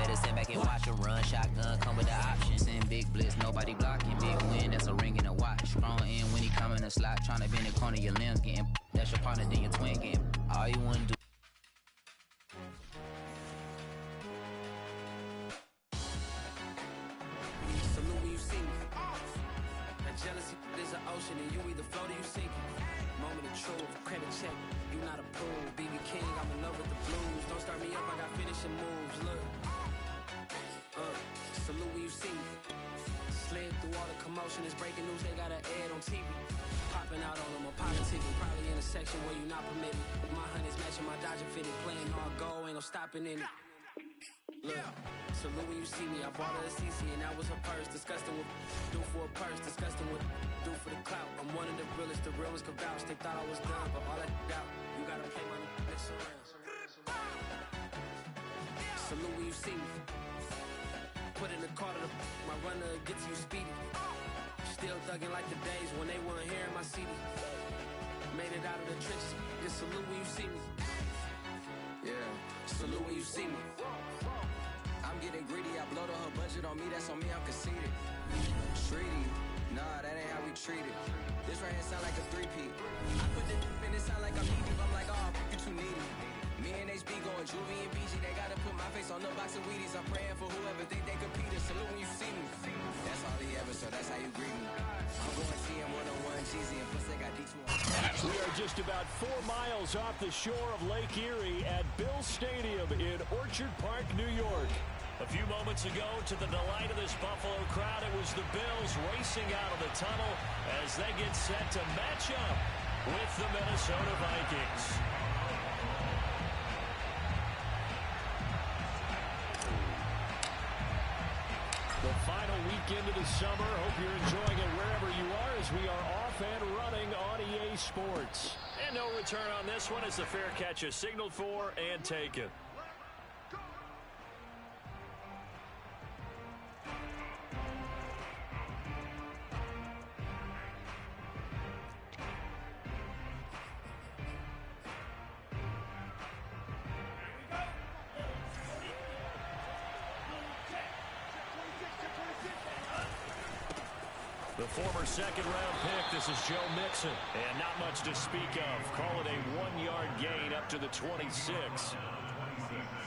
better stand back and watch her run. Shotgun come with the options. In big blitz, nobody blocking. Big win, that's a ring and a watch. Strong in when he come in the slot. Tryna bend the corner, your limbs getting. That's your partner, then your twin getting. All you wanna do. Salute when you see me. That jealousy is an ocean, and you either float or you sink it. Moment of truth, credit check, you not approved. BB King, I'm in love with the blues. Don't start me up, I got finishing moves. Look, salute when you see me. Slid through all the commotion, it's breaking news, they got an ad on TV. Popping out on them, or politicking, probably in a section where you not permitted. My honey's matching my Dodger fitted, playing all goal, ain't no stopping in it. Look, salute when you see me. I bought her a CC and that was her purse. Disgusting with do for a purse. Disgusting with do for the clout. I'm one of the realest. The real ones could vouch. They thought I was done, but all I out. You gotta play my next around. Salute when you see me. Put in the car to the my runner gets you speedy. Still thugging like the days when they weren't here in my CD. Made it out of the trenches. Just salute when you see me. Yeah, salute when you see me. I'm getting greedy, I blow the whole budget on me, that's on me, I'm conceited. Treaty, nah, that ain't how we treat it. This right here sound like a three-peat. I put the in it sound like I'm needy, I'm like, oh, you too needy. Me and HB going Juvie and BG, they gotta put my face on the box of Wheaties. I'm praying for whoever think they compete. Salute when you see me. That's all he ever, so that's how you greet me. I'm going to see him one-on-one, cheesy, and plus they got D2 on. We are just about 4 miles off the shore of Lake Erie at Bill Stadium in Orchard Park, New York. A few moments ago, to the delight of this Buffalo crowd, it was the Bills racing out of the tunnel as they get set to match up with the Minnesota Vikings. The final weekend of the summer. Hope you're enjoying it wherever you are as we are off and running on EA Sports. And no return on this one as the fair catch is signaled for and taken. The former second-round pick, this is Joe Mixon. And not much to speak of. Call it a 1-yard gain up to the 26.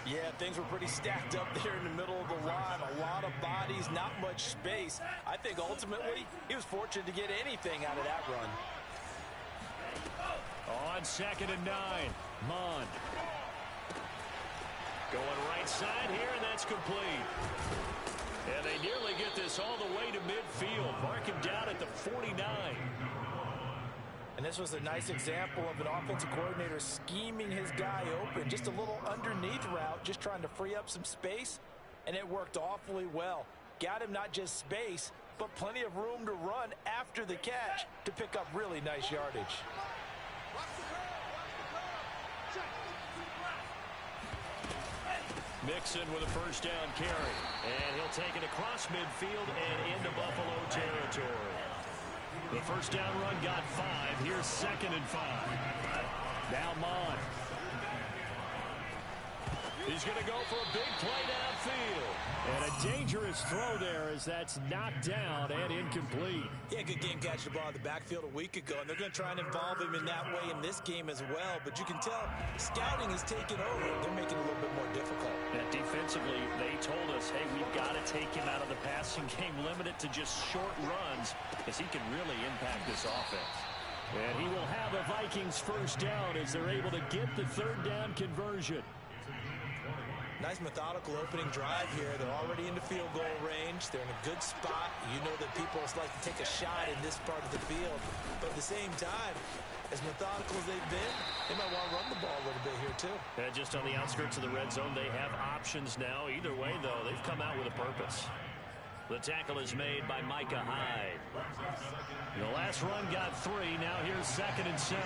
Yeah, things were pretty stacked up there in the middle of the line. A lot of bodies, not much space. I think ultimately he was fortunate to get anything out of that run. On 2nd and 9, Mond. Going right side here, and that's complete. And they nearly get this all the way to midfield. Mark him down at the 49. And this was a nice example of an offensive coordinator scheming his guy open. Just a little underneath route, just trying to free up some space. And it worked awfully well. Got him not just space, but plenty of room to run after the catch to pick up really nice yardage. Mixon with a first down carry. And he'll take it across midfield and into Buffalo territory. The first down run got 5. Here's 2nd and 5. Now Mond. He's going to go for a big play downfield. And a dangerous throw there as that's knocked down and incomplete. Yeah, good game catching the ball in the backfield a week ago, and they're going to try and involve him in that way in this game as well. But you can tell scouting is taking over. They're making it a little bit more difficult. And defensively, they told us, hey, we've got to take him out of the passing game, limit it to just short runs, because he can really impact this offense. And he will have a Vikings first down as they're able to get the 3rd down conversion. Nice methodical opening drive here. They're already into field goal range. They're in a good spot. You know that people like to take a shot in this part of the field. But at the same time, as methodical as they've been, they might want to run the ball a little bit here too. Just on the outskirts of the red zone, they have options now. Either way, though, they've come out with a purpose. The tackle is made by Micah Hyde. The last run got 3. Now here's 2nd and 7.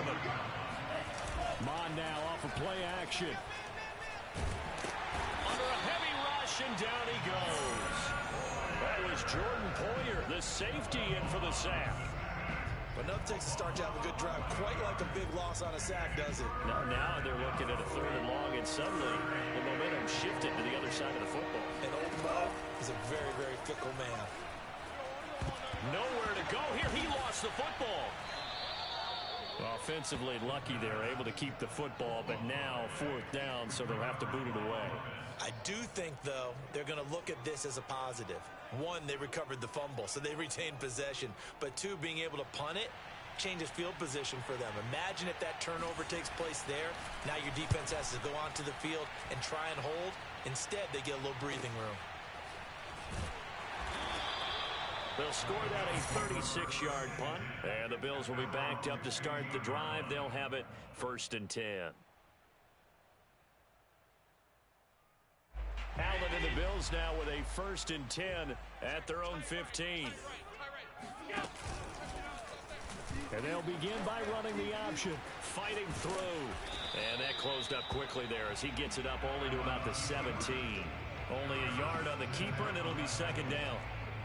Mond now off of play action. Under a heavy rush, and down he goes. That was Jordan Poyer, the safety, in for the sack. But enough takes to start to have a good drive. Quite like a big loss on a sack, does it? Now they're looking at a 3rd and long, and suddenly the momentum shifted to the other side of the football. And very, very fickle man. Nowhere to go here. He lost the football. Offensively lucky they're able to keep the football, but now 4th down, so they'll have to boot it away. I do think, though, they're going to look at this as a positive. 1, they recovered the fumble, so they retained possession. But 2, being able to punt it changes field position for them. Imagine if that turnover takes place there. Now your defense has to go onto the field and try and hold. Instead, they get a little breathing room. They'll score that a 36-yard punt, and the Bills will be backed up to start the drive. They'll have it 1st and 10. Allen and the Bills now with a 1st and 10 at their own 15. And they'll begin by running the option, fighting through. And that closed up quickly there as he gets it up only to about the 17. Only a yard on the keeper, and it'll be 2nd down.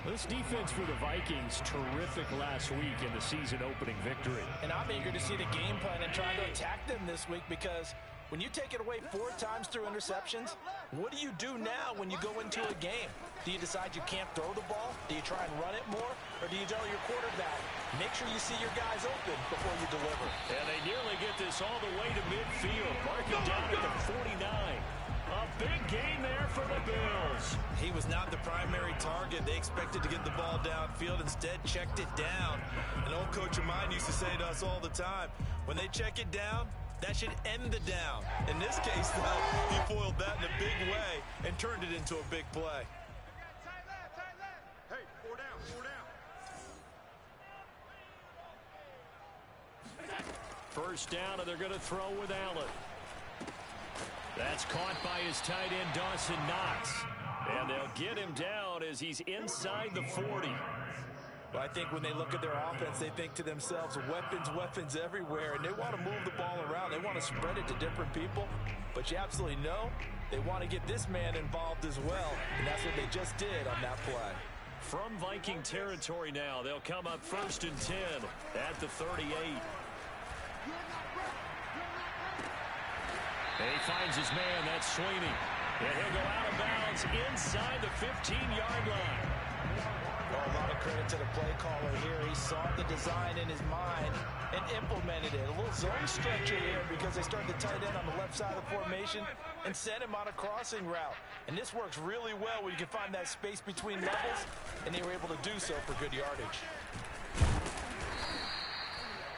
This defense for the Vikings, terrific last week in the season-opening victory. And I'm eager to see the game plan and try to attack them this week, because when you take it away 4 times through interceptions, what do you do now when you go into a game? Do you decide you can't throw the ball? Do you try and run it more? Or do you tell your quarterback, make sure you see your guys open before you deliver? And they nearly get this all the way to midfield, marking down at the 49. A big gain there for the Bills. He was not the primary target. They expected to get the ball downfield. Instead, checked it down. An old coach of mine used to say to us all the time, when they check it down, that should end the down. In this case, though, he foiled that in a big way and turned it into a big play. Hey, 4 down, 4 down. 1st down, and they're going to throw with Allen. That's caught by his tight end, Dawson Knox. And they'll get him down as he's inside the 40. Well, I think when they look at their offense, they think to themselves, weapons, weapons everywhere, and they want to move the ball around. They want to spread it to different people, but you absolutely know they want to get this man involved as well, and that's what they just did on that play. From Viking territory now, they'll come up 1st and 10 at the 38. And he finds his man, that's Sweeney. And he'll go out of bounds inside the 15-yard line. Well, a lot of credit to the play caller here. He saw the design in his mind and implemented it. A little zone stretcher here because they started the tight end on the left side of the formation and sent him on a crossing route. And this works really well when you can find that space between levels, and they were able to do so for good yardage.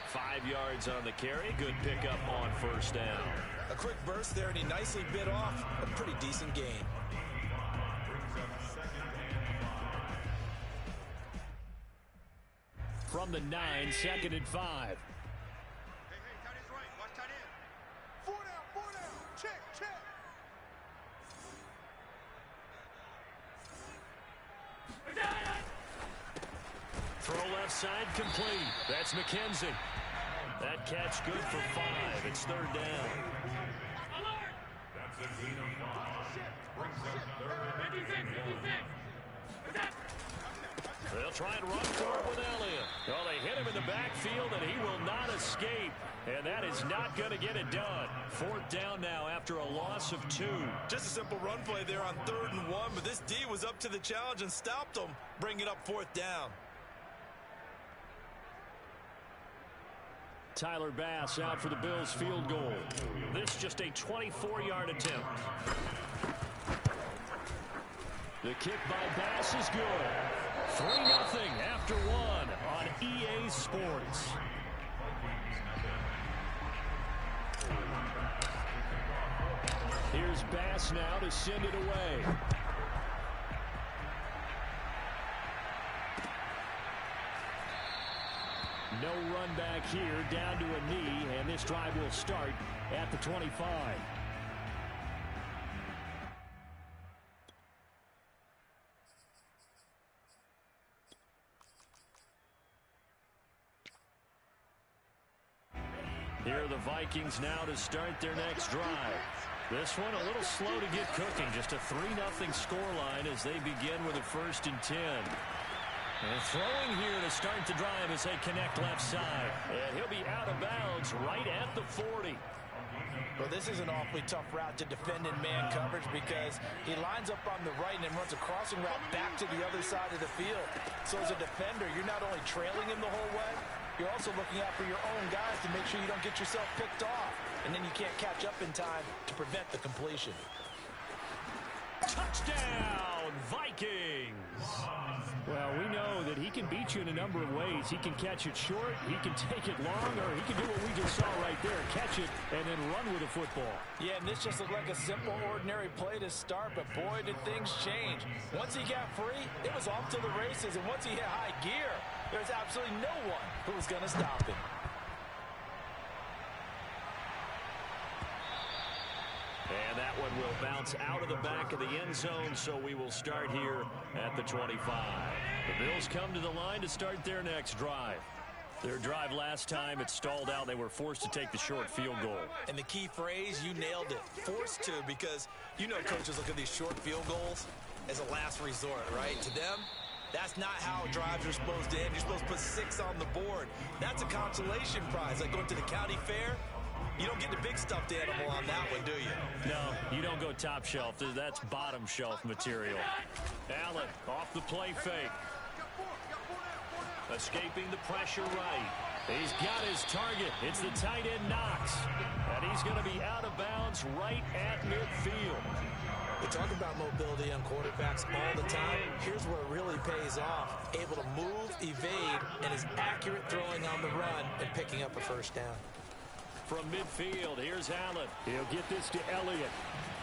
5 yards on the carry. Good pickup on 1st down. A quick burst there, and he nicely bit off a pretty decent gain. From the 9, 2nd and 5. Hey, tight end's right. Watch tight end. 4 down. Check. Throw left side complete. That's McKenzie. That catch good for 5. It's 3rd down. That's a gain of 5. Brings up 56. They'll try and run for it with Elliott. Well, they hit him in the backfield, and he will not escape. And that is not going to get it done. 4th down now after a loss of 2. Just a simple run play there on 3rd and 1, but this D was up to the challenge and stopped him, bringing up 4th down. Tyler Bass out for the Bills field goal. This just a 24-yard attempt. The kick by Bass is good. 3-0 after 1 on EA Sports. Here's Bass now to send it away. No run back here, down to a knee, and this drive will start at the 25. Here are the Vikings now to start their next drive. This one a little slow to get cooking, just a 3-0 scoreline as they begin with a 1st and 10. And throwing here to start the drive as they connect left side. And he'll be out of bounds right at the 40. Well, this is an awfully tough route to defend in man coverage because he lines up on the right and then runs a crossing route back to the other side of the field. So as a defender, you're not only trailing him the whole way, you're also looking out for your own guys to make sure you don't get yourself picked off. And then you can't catch up in time to prevent the completion. Touchdown, Vikings! Well, we know that he can beat you in a number of ways. He can catch it short, he can take it long, or he can do what we just saw right there, catch it and then run with the football. Yeah, and this just looked like a simple, ordinary play to start, but boy, did things change. Once he got free, it was off to the races, and once he hit high gear, there's absolutely no one who was going to stop him. And that one will bounce out of the back of the end zone, so we will start here at the 25. The Bills come to the line to start their next drive. Their drive last time, it stalled out. They were forced to take the short field goal. And the key phrase, you nailed it, forced to, because you know coaches look at these short field goals as a last resort, right? To them, that's not how drives are supposed to end. You're supposed to put 6 on the board. That's a consolation prize, like going to the county fair. You don't get the big stuffed animal on that one, do you? No, you don't go top shelf. That's bottom shelf material. Allen off the play fake. Escaping the pressure right. He's got his target. It's the tight end Knox. And he's going to be out of bounds right at midfield. We talk about mobility on quarterbacks all the time. Here's where it really pays off. Able to move, evade, and is accurate throwing on the run and picking up a first down. From midfield, here's Allen. He'll get this to Elliott.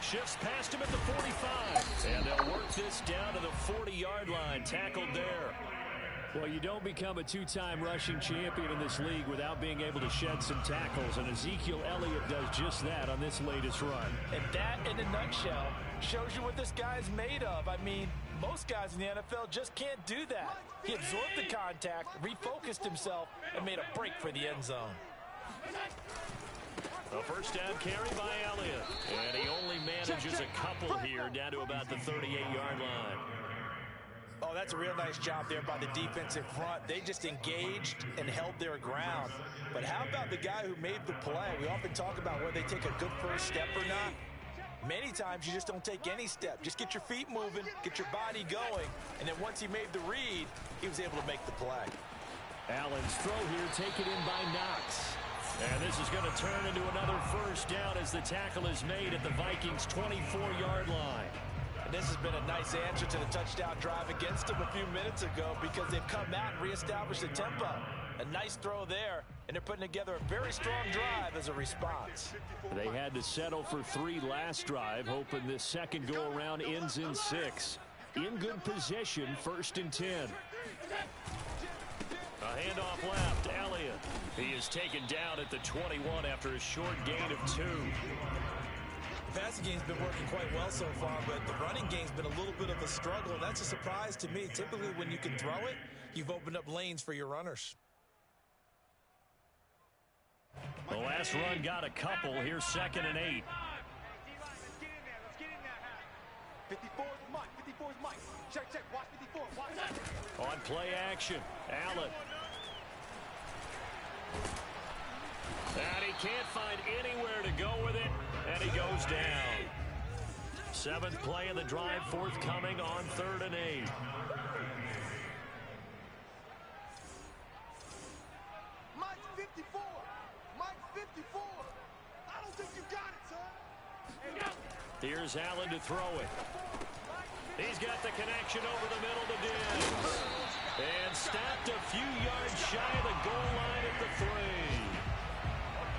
Shifts past him at the 45. And they'll work this down to the 40-yard line. Tackled there. Well, you don't become a two-time rushing champion in this league without being able to shed some tackles. And Ezekiel Elliott does just that on this latest run. And that, in a nutshell, shows you what this guy's made of. I mean, most guys in the NFL just can't do that. He absorbed the contact, refocused himself, and made a break for the end zone. A first down carry by Elliott. And he only manages a couple here down to about the 38-yard line. Oh, that's a real nice job there by the defensive front. They just engaged and held their ground. But how about the guy who made the play? We often talk about whether they take a good first step or not. Many times you just don't take any step. Just get your feet moving, get your body going, and then once he made the read, he was able to make the play. Allen's throw here taken in by Knox. And this is going to turn into another first down as the tackle is made at the Vikings' 24-yard line. And this has been a nice answer to the touchdown drive against them a few minutes ago because they've come out and reestablished the tempo. A nice throw there, and they're putting together a very strong drive as a response. They had to settle for 3 last drive, hoping this second go-around ends in 6. In good position, 1st and 10. A handoff left, Elliott. He is taken down at the 21 after a short gain of 2. The passing game's been working quite well so far, but the running game's been a little bit of a struggle, and that's a surprise to me. Typically, when you can throw it, you've opened up lanes for your runners. The last run got a couple. Here's 2nd and 8. 54 is Mike. 54 is Mike. Check, check. Watch 54. Watch. On play action, Allen. And he can't find anywhere to go with it, and he goes down. 7th play of the drive forthcoming on 3rd and 8. Mike's 54. Mike's 54. I don't think you got it, son. Here's Allen to throw it. He's got the connection over the middle to Diggs. And stopped a few yards shy of the goal line at the 3.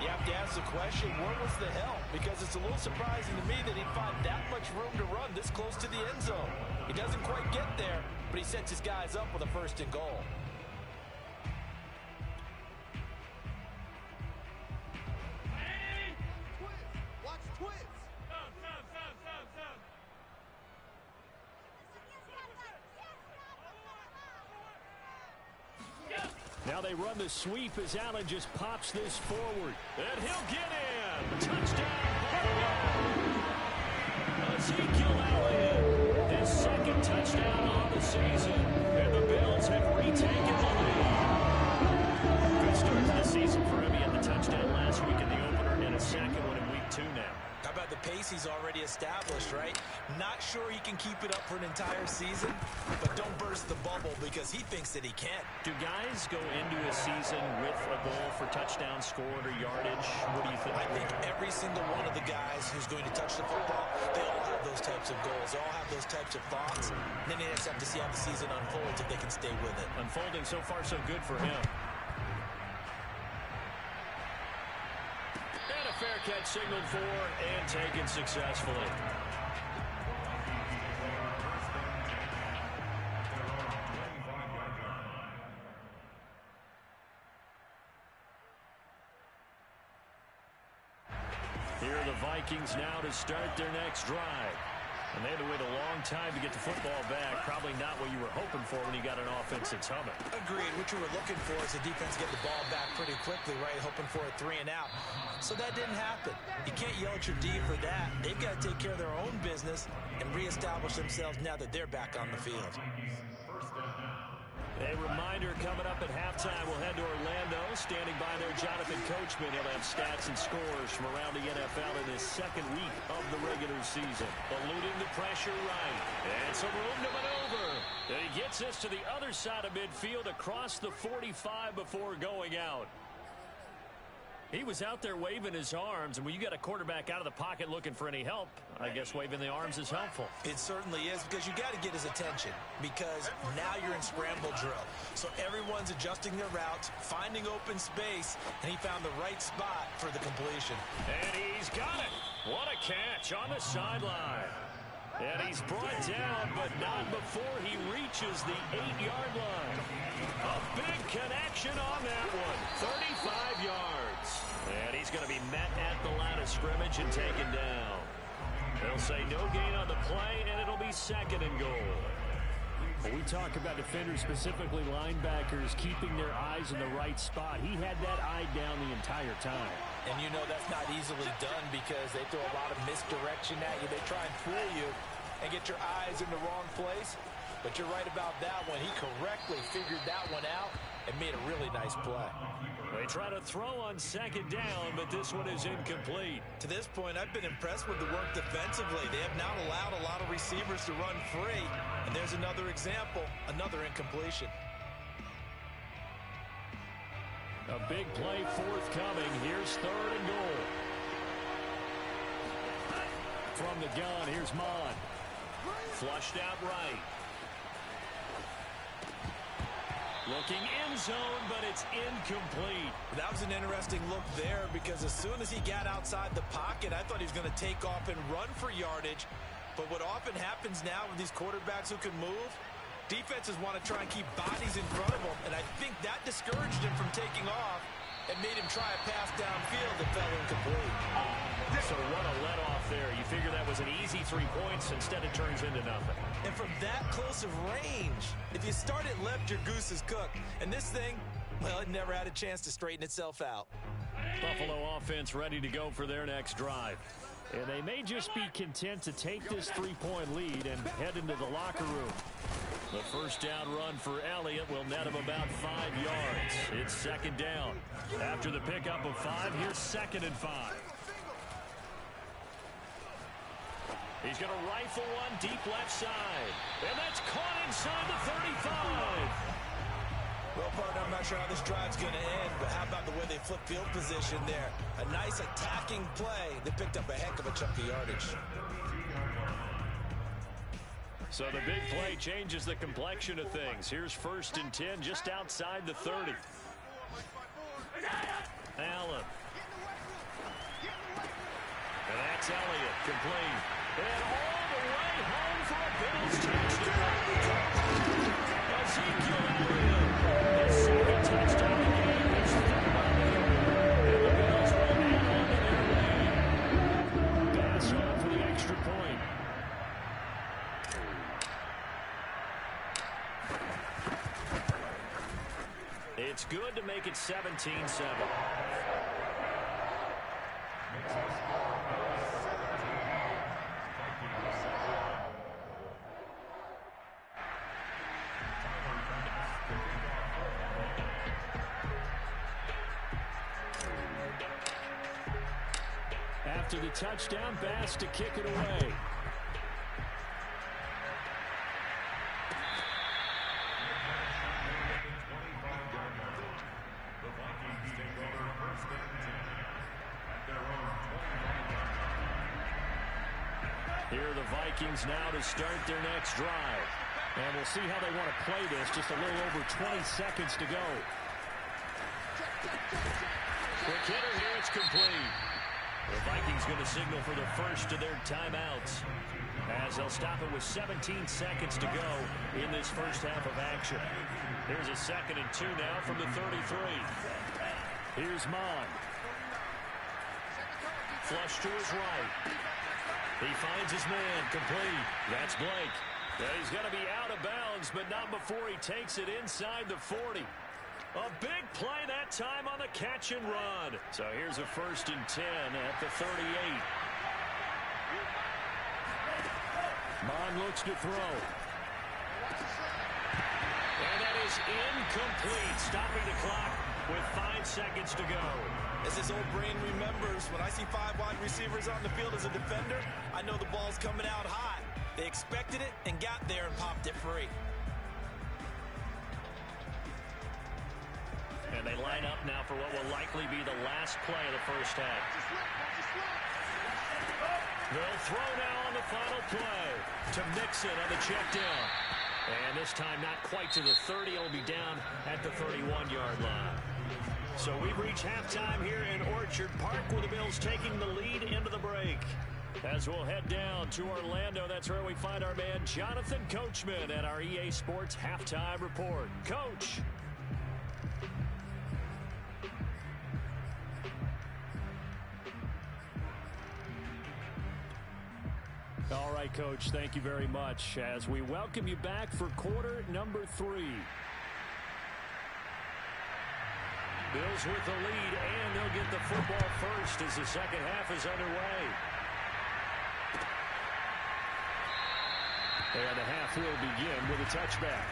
You have to ask the question, where was the help? Because it's a little surprising to me that he'd find that much room to run this close to the end zone. He doesn't quite get there, but he sets his guys up with a 1st and goal. Watch twins. Now they run the sweep as Allen just pops this forward. And he'll get in. Touchdown. Ezekiel Elliott, his 2nd touchdown on the season. And the Bills have retaken the lead. Good start to the season for him. He had the touchdown last week in the opener and a second one in week 2 the pace he's already established, right? Not sure he can keep it up for an entire season, but don't burst the bubble because he thinks that he can. Do guys go into a season with a goal for touchdowns scored or yardage? What do you think? I think every single one of the guys who's going to touch the football, they all have those types of goals. They all have those types of thoughts. And then they just have to see how the season unfolds if they can stay with it. Unfolding so far so good for him. And a fair catch signaled for and taken successfully. Here are the Vikings now to start their next drive. And they had to wait a long time to get the football back. Probably not what you were hoping for when you got an offense that's humming. Agreed. What you were looking for is the defense get the ball back pretty quickly, right? Hoping for a 3 and out. So that didn't happen. You can't yell at your D for that. They've got to take care of their own business and reestablish themselves now that they're back on the field. A reminder coming up at halftime. We'll head to Orlando. Standing by there, Jonathan Coachman. He'll have stats and scores from around the NFL in his second week of the regular season. Eluding the pressure right. And some room to maneuver. And he gets us to the other side of midfield across the 45 before going out. He was out there waving his arms, and when you got a quarterback out of the pocket looking for any help, I guess waving the arms is helpful. It certainly is, because you got to get his attention, because now you're in scramble drill. So everyone's adjusting their routes, finding open space, and he found the right spot for the completion. And he's got it. What a catch on the sideline. And he's brought down, but not before he reaches the 8-yard line. A big connection on that one. 35 yards. And he's going to be met at the line of scrimmage and taken down. They'll say no gain on the play, and it'll be second and goal. When we talk about defenders, specifically linebackers, keeping their eyes in the right spot, he had that eye down the entire time. And you know that's not easily done because they throw a lot of misdirection at you. They try and fool you and get your eyes in the wrong place. But you're right about that one. He correctly figured that one out and made a really nice play. They try to throw on second down, but this one is incomplete. To this point, I've been impressed with the work defensively. They have not allowed a lot of receivers to run free. And there's another example, another incompletion. A big play forthcoming. Here's third and goal. From the gun, here's Mon. Flushed out right. Looking end zone, but it's incomplete. That was an interesting look there because as soon as he got outside the pocket, I thought he was going to take off and run for yardage. But what often happens now with these quarterbacks who can move, defenses want to try and keep bodies in front of them, and I think that discouraged him from taking off and made him try a pass downfield that fell incomplete. So what a let-off there. You figure that was an easy 3 points. Instead, it turns into nothing. And from that close of range, if you start it left, your goose is cooked. And this thing, well, it never had a chance to straighten itself out. Buffalo offense ready to go for their next drive. And they may just be content to take this 3-point lead and head into the locker room. The first down run for Elliott will net him about 5 yards. It's second down. After the pickup of 5, here's second and 5. He's going to rifle one deep left side. And that's caught inside the 35. Well, partner, I'm not sure how this drive's going to end, but how about the way they flip field position there? A nice attacking play. They picked up a heck of a chunk of yardage. So the big play changes the complexion of things. Here's first and 10 just outside the 30. Allen. And that's Elliott, complete. And all the way home for a Bills touchdown. Ezekiel Elliott, his second touchdown of the game, his third on the year. And the Bills will add on to their lead. Pass on for the extra point. It's good to make it 17-7. after the touchdown. Bass to kick it away. Here are the Vikings now to start their next drive. And we'll see how they want to play this. Just a little over 20 seconds to go. Quick hitter here. It's complete. The Vikings going to signal for the first of their timeouts, as they'll stop it with 17 seconds to go in this first half of action. Here's a 2nd and 2 now from the 33. Here's Mon. Flush to his right. He finds his man, complete. That's Blake. Yeah, he's going to be out of bounds, but not before he takes it inside the 40. A big play that time on the catch and run. So here's a 1st and 10 at the 38. Mon looks to throw. And that is incomplete, stopping the clock with 5 seconds to go. As his old brain remembers, when I see 5 wide receivers on the field as a defender, I know the ball's coming out hot. They expected it and got there and popped it free. And they line up now for what will likely be the last play of the first half. They'll throw now on the final play to Mixon on the check down. And this time not quite to the 30. It'll be down at the 31-yard line. So we've reached halftime here in Orchard Park, with the Bills taking the lead into the break. As we'll head down to Orlando, that's where we find our man Jonathan Coachman at our EA Sports Halftime Report. Coach. All right, Coach, thank you very much as we welcome you back for quarter number 3. Bills with the lead, and they'll get the football first as the second half is underway. And the half will begin with a touchback.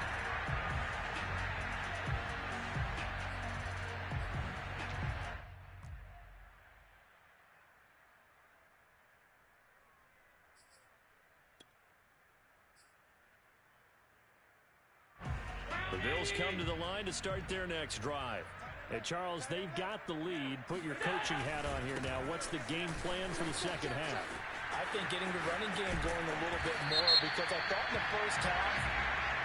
The Bills come to the line to start their next drive. And Charles, they've got the lead. Put your coaching hat on here now. What's the game plan for the second half? I think getting the running game going a little bit more, because I thought in the first half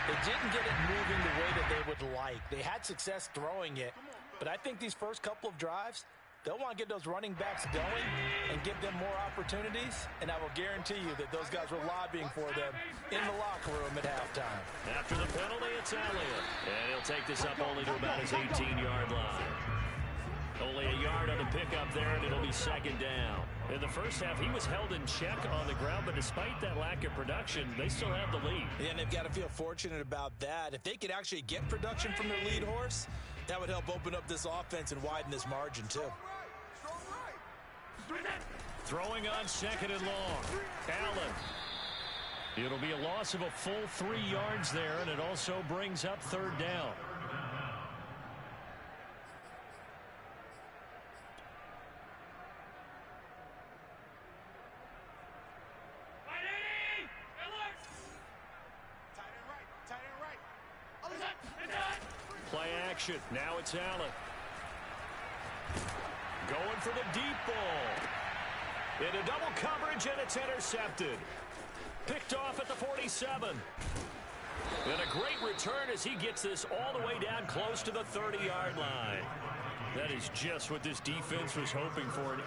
they didn't get it moving the way that they would like. They had success throwing it, but I think these first couple of drives, they'll want to get those running backs going and give them more opportunities, and I will guarantee you that those guys were lobbying for them in the locker room at halftime. After the penalty, it's Elliott, and he'll take this up only to about his 18-yard line. Only a yard on the pickup there, and it'll be second down. In the first half, he was held in check on the ground, but despite that lack of production, they still have the lead. And they've got to feel fortunate about that. If they could actually get production from their lead horse, that would help open up this offense and widen this margin, too. Throwing on 2nd and long. Allen. It'll be a loss of a full 3 yards there, and it also brings up 3rd down. Play action. Now it's Allen. Going for the deep ball. Into double coverage, and it's intercepted. Picked off at the 47. And a great return as he gets this all the way down close to the 30-yard line. That is just what this defense was hoping for.